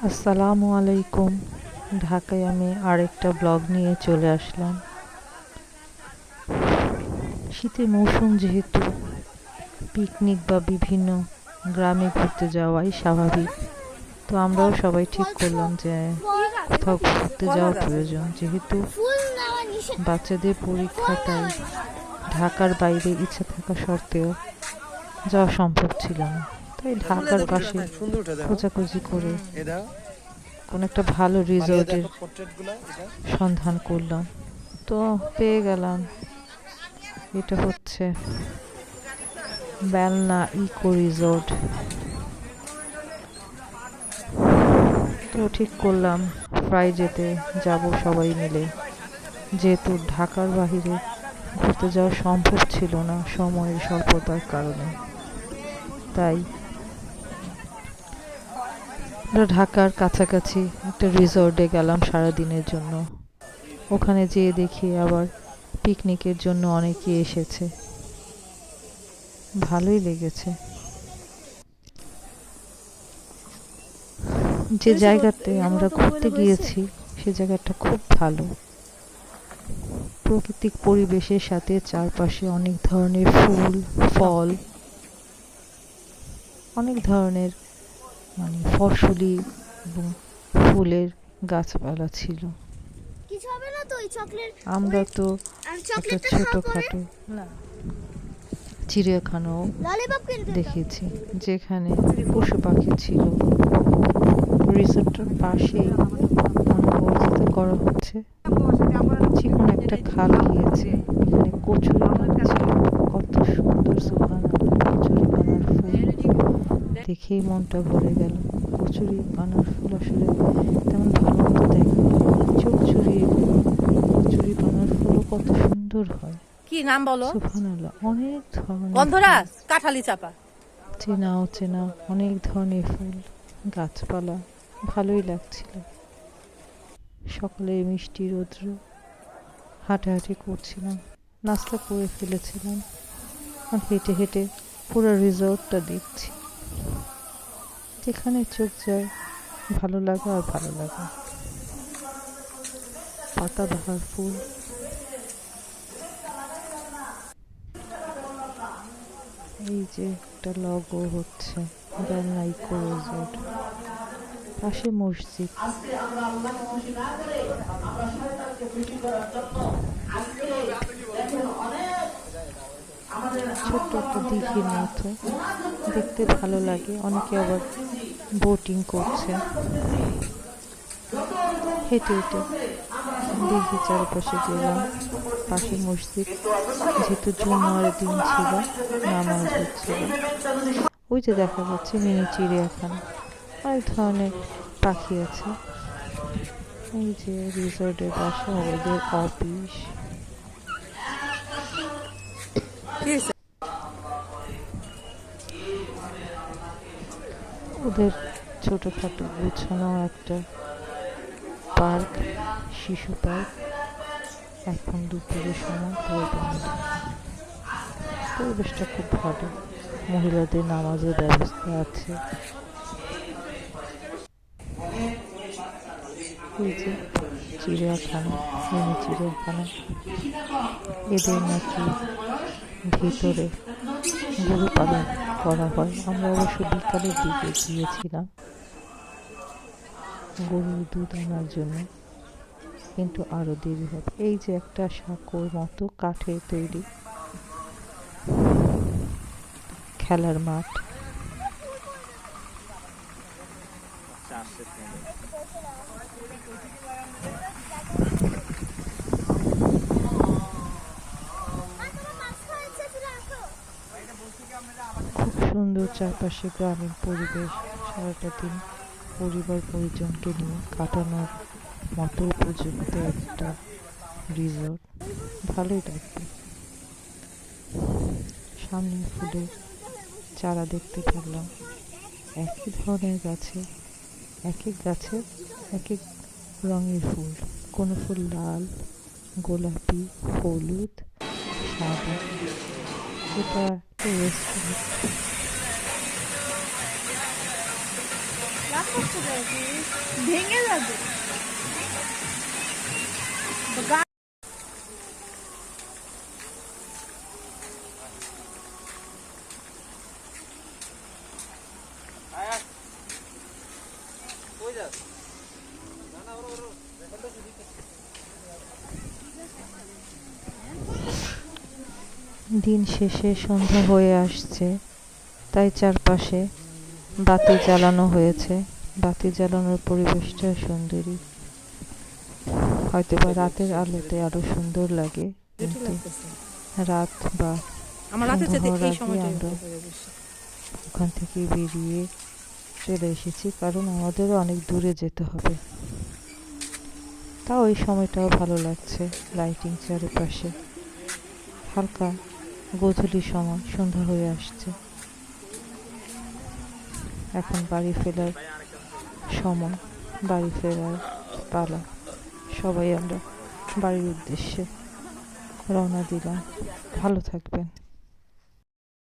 আসসালামু আলাইকুম। ঢাকায় আমি আরেকটা ব্লগ নিয়ে চলে আসলাম। শীতের মৌসুম যেহেতু পিকনিক বা বিভিন্ন গ্রামে ঘুরতে যাওয়াই স্বাভাবিক, তো আমরাও সবাই ঠিক করলাম যে কোথাও ঘুরতে যাওয়া প্রয়োজন। যেহেতু বাচ্চাদের পরীক্ষা, তাই ঢাকার বাইরে ইচ্ছা থাকা সত্ত্বেও যাওয়া সম্ভব ছিল না। তাই ঢাকার পাশে খোঁজাখুঁজি করে কোনো একটা ভালো রিসোর্টের সন্ধান করলাম, তো পেয়ে গেলাম। এটা হচ্ছে বেলনা ইকো রিসোর্ট। তো ঠিক করলাম ফ্রাইডেতে যাব সবাই মিলে, যেহেতু ঢাকার বাহিরে ঘুরতে যাওয়া সম্ভব ছিল না সময়ের স্বল্পতার কারণে। তাই আমরা ঢাকার কাছাকাছি একটা রিসোর্টে গেলাম সারাদিনের জন্য। ওখানে যেয়ে দেখি আবার পিকনিকের জন্য অনেকে এসেছে, ভালোই লেগেছে। যে জায়গাতে আমরা ঘুরতে গিয়েছি সে জায়গাটা খুব ভালো, প্রাকৃতিক পরিবেশের সাথে চারপাশে অনেক ধরনের ফুল ফল, অনেক ধরনের ফসলি এবং ফুলের গাছপালা ছিল। আমরা তো একটা ছোটখাটো চিড়িয়াখানাও দেখেছি, যেখানে পশু পাখি ছিল। রিসোর্টের পাশেই বর্ধিত করা হচ্ছে চিকন একটা খাল গিয়েছে, এখানে কচুরি পানা ছিল। কত সুন্দর! সুবহানাল্লাহ, কচুরি পানার ফুল দেখেই মনটা ভরে গেল। কচুরি পানার ফুল আসলে তেমন ভালো মতো দেখা চোখ জুড়িয়ে গেল। কচুরি পানার ফুলও কত সুন্দর হয়। কি নাম বলো? সুবহানাল্লাহ, অনেক ধরনের গন্ধরাজ, কাঁঠালি চাপা, চেনা অচেনা অনেক ধরনের ফুল গাছপালা, ভালোই লাগছিল। সকালে মিষ্টি রৌদ্র, হাঁটাহাঁটি করছিলাম, নাস্তা করে ফেলেছিলাম, আর হেঁটে হেঁটে পুরো রিসর্টটা দেখছি। যেখানে চোখ যায় ভালো লাগা আর ভালো লাগা। পাতাবাহার ফুল, এই যে একটা লগো হচ্ছে বেলনা ইকো রিসর্ট, পাশে মসজিদ। ছোট্ট একটা দিঘির মতো, দেখতে ভালো লাগে। অনেকে আবার বোটিং করছে। হেঁটে হেঁটে দিঘি চারপাশে গেলাম, পাশে মসজিদ। যেহেতু জুমার দিন ছিল, নামাজ হচ্ছিল। ওই যে দেখা যাচ্ছে মিনি চিড়িয়াখানা, অনেক ধরনের পাখি আছে। এই যে রিসোর্টের পাশে ওদের অফিস। ওদের ছোটখাটো গুছানো একটা পার্ক, শিশু পার্ক। এখন দুপুরের সময় পরিবেশটা খুব ভালো। মহিলাদের নামাজের ব্যবস্থা আছে। এই যে চিড়িয়াখানা, মিনি চিড়িয়াখানা। এদের নাকি ভেতরে গরু পালন করা হয়। আমরা অবশ্য বিকালের দিকে গিয়েছিলাম গরুর দুধ আনার জন্য, কিন্তু আরো দেরি হবে। এই যে একটা সাঁকোর মতো কাঠের তৈরি খেলার মাঠ। খুব সুন্দর চারপাশে গ্রামীণ পরিবেশ। সারাটা দিন পরিবার পরিজনকে নিয়ে কাটানোর মতো উপযুক্ত একটা রিসোর্ট, ভালোই লাগবে। সামনে ফুলের চারা দেখতে পেলাম। একই ধরনের গাছে, এক এক গাছে এক এক রঙের ফুল। কোনো ফুল লাল, গোলাপি, হলুদ, সাদা। এটা একটা রেস্টুরেন্ট। ভেঙে যাবে। দিন শেষে সন্ধ্যা হয়ে আসছে, তাই চারপাশে বাতি জ্বালানো হয়েছে। বাতি জ্বালানোর পরিবেশটা সুন্দরী, হয়তো বা রাতের আলোতে আরো সুন্দর লাগে, কিন্তু রাত বা আমার রাতে সন্ধ্যা যেতে হওয়ার এই আগে সময়টাই আমরা ভালো লাগে বেশি। ওখান থেকে বেরিয়ে চলে এসেছি, কারণ আমাদেরও অনেক দূরে যেতে হবে। তাও এই সময়টাও ভালো লাগছে, লাইটিং চারিপাশে। হালকা গোধূলি সময়, সন্ধ্যা হয়ে আসছে। এখন বাড়ি ফেরার সময়, বাড়ি ফেরার পালা। সবাই আমরা বাড়ির উদ্দেশ্যে রওনা দিলাম। ভালো থাকবেন।